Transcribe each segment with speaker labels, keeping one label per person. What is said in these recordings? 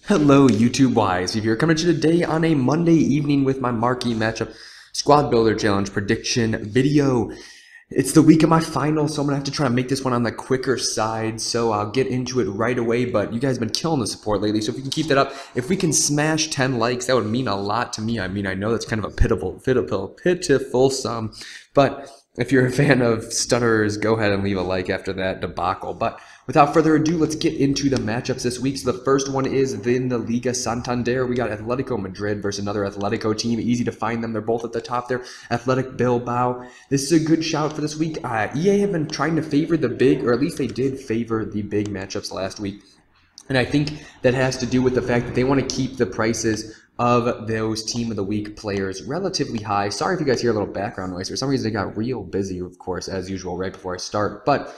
Speaker 1: Hello YouTube wise, if you're coming to you today on a Monday evening with my Marquee Matchup Squad Builder Challenge prediction video. It's the week of my final, so I'm gonna have to try to make this one on the quicker side, so I'll get into it right away. But you guys have been killing the support lately, so if you can keep that up, if we can smash 10 likes, that would mean a lot to me. I mean, I know that's kind of a pitiful sum, but if you're a fan of stutterers, go ahead and leave a like after that debacle. But without further ado, let's get into the matchups this week. So the first one is in the Liga Santander. We got Atletico Madrid versus another Atletico team. Easy to find them. They're both at the top there. Athletic Bilbao. This is a good shout for this week. EA have been trying to favor the big, or at least they did favor the big matchups last week. And I think that has to do with the fact that they want to keep the prices of those Team of the Week players relatively high. Sorry if you guys hear a little background noise. For some reason, they got real busy, of course, as usual, right before I start. But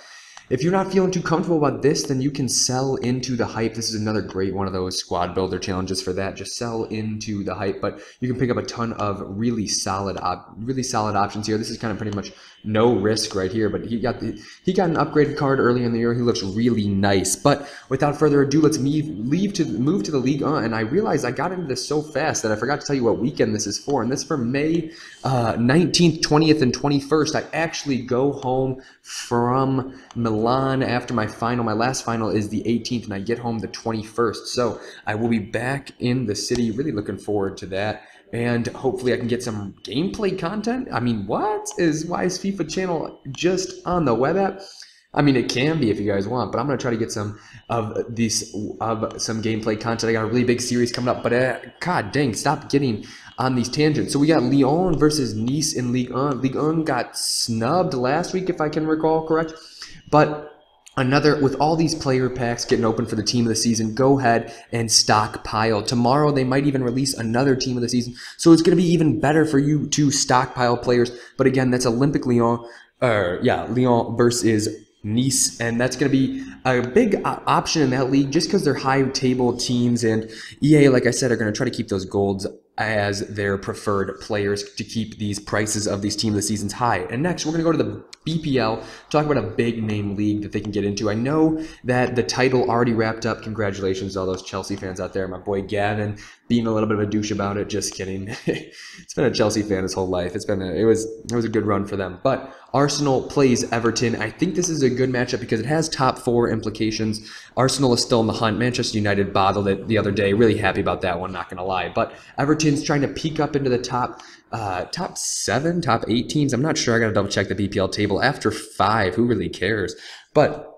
Speaker 1: if you're not feeling too comfortable about this, then you can sell into the hype. This is another great one of those squad builder challenges for that. Just sell into the hype, but you can pick up a ton of really solid options here. This is kind of pretty much no risk right here, but he got an upgraded card early in the year. He looks really nice. But without further ado, let's move to the Ligue 1. And I realized I got into this so fast that I forgot to tell you what weekend this is for. And this is for May 19th, 20th, and 21st. I actually go home from Milan after my final. My last final is the 18th, and I get home the 21st. So I will be back in the city. Really looking forward to that. And hopefully I can get some gameplay content. I mean, why is FIFA channel just on the web app? I mean, it can be if you guys want, but I'm gonna try to get some of some gameplay content. I got a really big series coming up, but god dang, stop getting on these tangents. So we got Lyon versus Nice in Ligue 1. Ligue 1 got snubbed last week, if I can recall correct, but with all these player packs getting open for the team of the season, go ahead and stockpile. Tomorrow they might even release another team of the season, so it's going to be even better for you to stockpile players. But again, that's Olympic Lyon, Lyon versus Nice, and that's going to be a big option in that league just because they're high table teams, and EA, like I said, are going to try to keep those golds as their preferred players to keep these prices of these team of the seasons high. And next, we're going to go to the BPL, talk about a big name league that they can get into. I know that the title already wrapped up. Congratulations to all those Chelsea fans out there. My boy Gavin being a little bit of a douche about it. Just kidding. It's been a Chelsea fan his whole life. It was a good run for them. But Arsenal plays Everton. I think this is a good matchup because it has top 4 implications. Arsenal is still in the hunt. Manchester United bottled it the other day. Really happy about that one, not going to lie. But Everton's trying to peek up into the top 7, top 8 teams. I'm not sure. I got to double check the BPL table. After 5, who really cares? But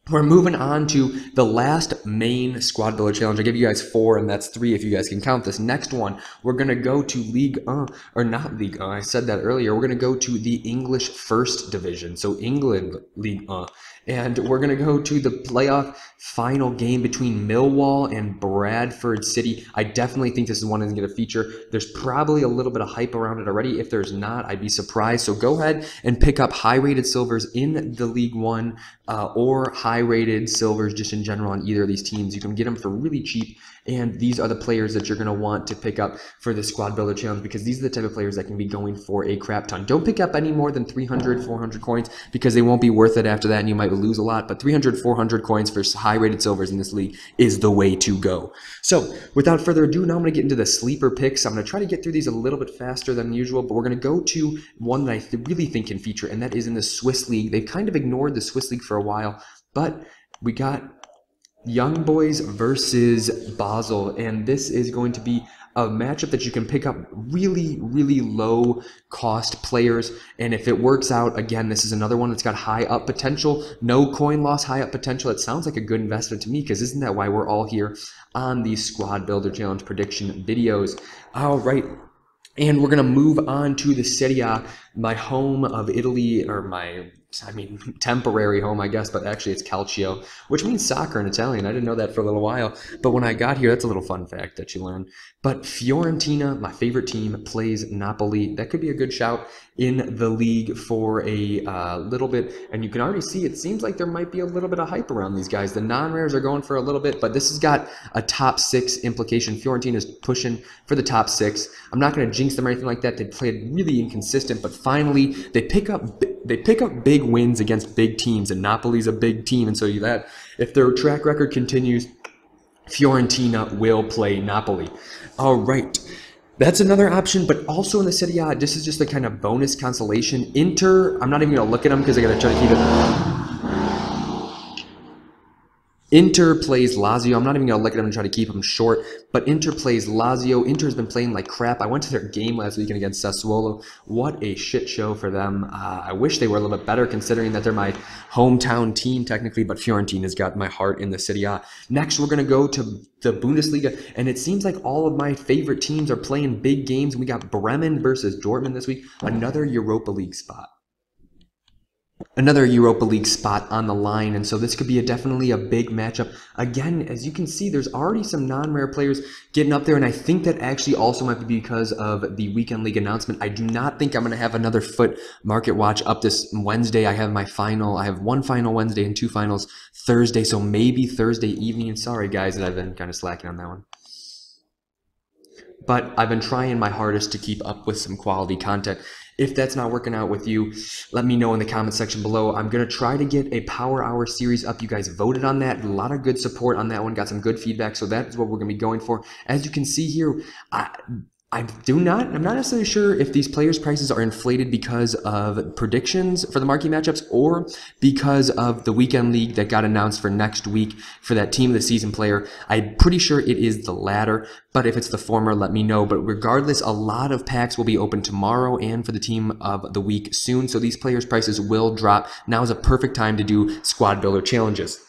Speaker 1: we're moving on to the last main squad builder challenge. I give you guys 4, and that's 3 if you guys can count this. Next one, we're going to go to Ligue 1, or not Ligue 1, I said that earlier. We're going to go to the English First Division, so England Ligue 1. And we're going to go to the playoff final game between Millwall and Bradford City. I definitely think this is one that's going to feature. There's probably a little bit of hype around it already. If there's not, I'd be surprised. So go ahead and pick up high-rated silvers in the League 1 or high-rated silvers just in general on either of these teams. You can get them for really cheap. And these are the players that you're going to want to pick up for the Squad Builder Challenge because these are the type of players that can be going for a crap ton. Don't pick up any more than 300, 400 coins because they won't be worth it after that and you might lose a lot. But 300, 400 coins for high-rated silvers in this league is the way to go. So without further ado, now I'm going to get into the sleeper picks. I'm going to try to get through these a little bit faster than usual, but we're going to go to one that I really think can feature, and that is in the Swiss League. They've kind of ignored the Swiss League for a while, but we got Young Boys versus Basel, and this is going to be a matchup that you can pick up really, really low cost players, and if it works out, again, this is another one that's got high up potential, no coin loss, high up potential. It sounds like a good investment to me because isn't that why we're all here on these Squad Builder Challenge prediction videos? All right. And we're going to move on to the Serie A, my home of Italy, or temporary home, I guess, but actually it's Calcio, which means soccer in Italian. I didn't know that for a little while, but when I got here, that's a little fun fact that you learn. But Fiorentina, my favorite team, plays Napoli. That could be a good shout in the league for a little bit, and you can already see it seems like there might be a little bit of hype around these guys. The non-rares are going for a little bit, but this has got a top 6 implication. Fiorentina is pushing for the top 6. I'm not going to jinx them or anything like that. They played really inconsistent, but finally they pick up big wins against big teams, and Napoli's a big team, and so that if their track record continues, Fiorentina will play Napoli. All right. That's another option, but also in the Serie A, this is just a kind of bonus consolation. Inter, I'm not even going to look at them because I got to try to keep it. Inter plays Lazio. I'm not even going to look at them and try to keep them short, but Inter plays Lazio. Inter's been playing like crap. I went to their game last weekend against Sassuolo. What a shit show for them. I wish they were a little bit better considering that they're my hometown team technically, but Fiorentina's got my heart in the Serie A. Next, we're going to go to the Bundesliga, and it seems like all of my favorite teams are playing big games. We got Bremen versus Dortmund this week, another Europa League spot. Another Europa League spot on the line, and so this could be definitely a big matchup. Again, as you can see, there's already some non-rare players getting up there, and I think that actually also might be because of the weekend league announcement. I do not think I'm going to have another foot market watch up this Wednesday. I have my final. I have one final Wednesday and two finals Thursday, so maybe Thursday evening. Sorry, guys, that I've been kind of slacking on that one. But I've been trying my hardest to keep up with some quality content. If that's not working out with you, let me know in the comment section below. I'm going to try to get a Power Hour series up. You guys voted on that. A lot of good support on that one. Got some good feedback. So that is what we're going to be going for. As you can see here, I'm not necessarily sure if these players' prices are inflated because of predictions for the marquee matchups or because of the weekend league that got announced for next week for that team of the season player. I'm pretty sure it is the latter, but if it's the former, let me know. But regardless, a lot of packs will be open tomorrow and for the team of the week soon, so these players' prices will drop. Now is a perfect time to do squad builder challenges.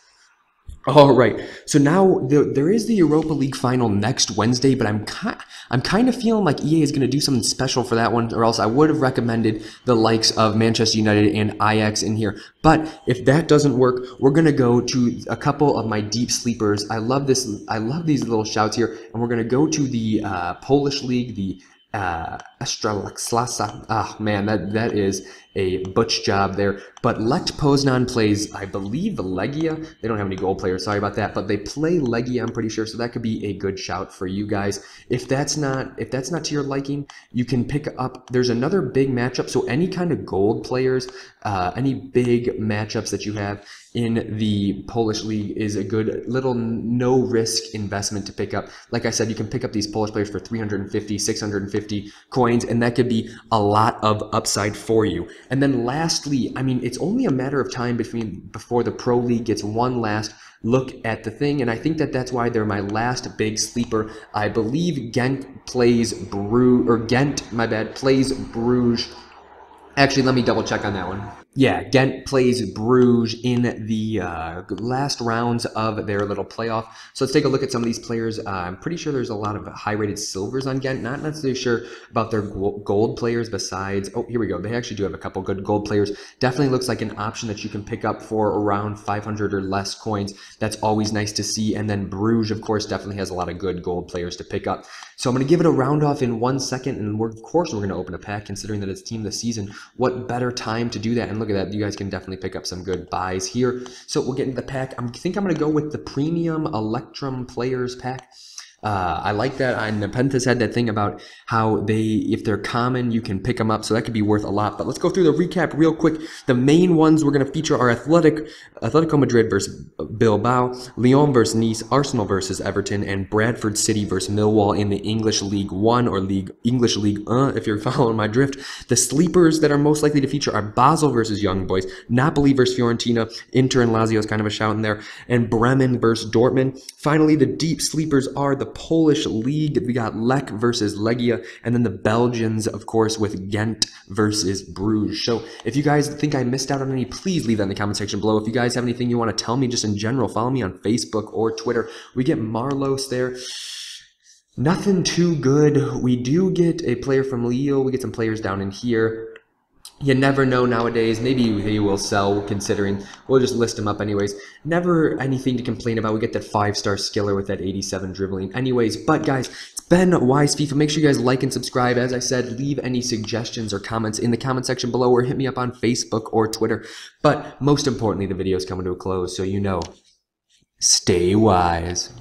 Speaker 1: All right, so now there is the Europa League final next Wednesday, but I'm kind of feeling like EA is going to do something special for that one, or else I would have recommended the likes of Manchester United and Ajax in here. But if that doesn't work, we're going to go to a couple of my deep sleepers. I love this. I love these little shouts here, and we're going to go to the Polish league, the Ekstraklasa. Ah, man, that is a butch job there. But Lech Poznan plays, I believe, Legia. They don't have any goal players, sorry about that, but they play Legia, I'm pretty sure, so that could be a good shout for you guys. If that's not to your liking, you can pick up, there's another big matchup, so any kind of gold players, any big matchups that you have in the Polish league is a good little no-risk investment to pick up. Like I said, you can pick up these Polish players for 350, 650 coins, and that could be a lot of upside for you. And then lastly, I mean, it's only a matter of time before the Pro League gets one last look at the thing, and I think that's why they're my last big sleeper. I believe Ghent plays plays Bruges. Actually, let me double check on that one. Yeah, Ghent plays Bruges in the last rounds of their little playoff. So let's take a look at some of these players. I'm pretty sure there's a lot of high-rated silvers on Ghent. Not necessarily sure about their gold players besides... Oh, here we go. They actually do have a couple good gold players. Definitely looks like an option that you can pick up for around 500 or less coins. That's always nice to see. And then Bruges, of course, definitely has a lot of good gold players to pick up. So I'm going to give it a round off in 1 second, and of course we're going to open a pack considering that it's team of the season. What better time to do that? And look at that, you guys can definitely pick up some good buys here. So we'll get into the pack. I think I'm going to go with the Premium Electrum Players pack. I like that. And Nepenthes had that thing about how if they're common, you can pick them up, so that could be worth a lot. But let's go through the recap real quick. The main ones we're going to feature are Atletico Madrid versus Bilbao, Lyon versus Nice, Arsenal versus Everton, and Bradford City versus Millwall in the English League One or English League, if you're following my drift. The sleepers that are most likely to feature are Basel versus Young Boys, Napoli versus Fiorentina, Inter and Lazio is kind of a shout in there, and Bremen versus Dortmund. Finally, the deep sleepers are the Polish league. We got Lech versus Legia, and then the Belgians, of course, with Ghent versus Bruges. So if you guys think I missed out on any, please leave that in the comment section below. If you guys have anything you want to tell me just in general, follow me on Facebook or Twitter. We get Marlos there. Nothing too good. We do get a player from Lille. We get some players down in here. You never know nowadays. Maybe they will sell, considering we'll just list them up anyways. Never anything to complain about. We get that 5-star skiller with that 87 dribbling anyways. But guys, it's been Wise FIFA. Make sure you guys like and subscribe. As I said, leave any suggestions or comments in the comment section below, or hit me up on Facebook or Twitter. But most importantly, the video is coming to a close, so you know, stay wise.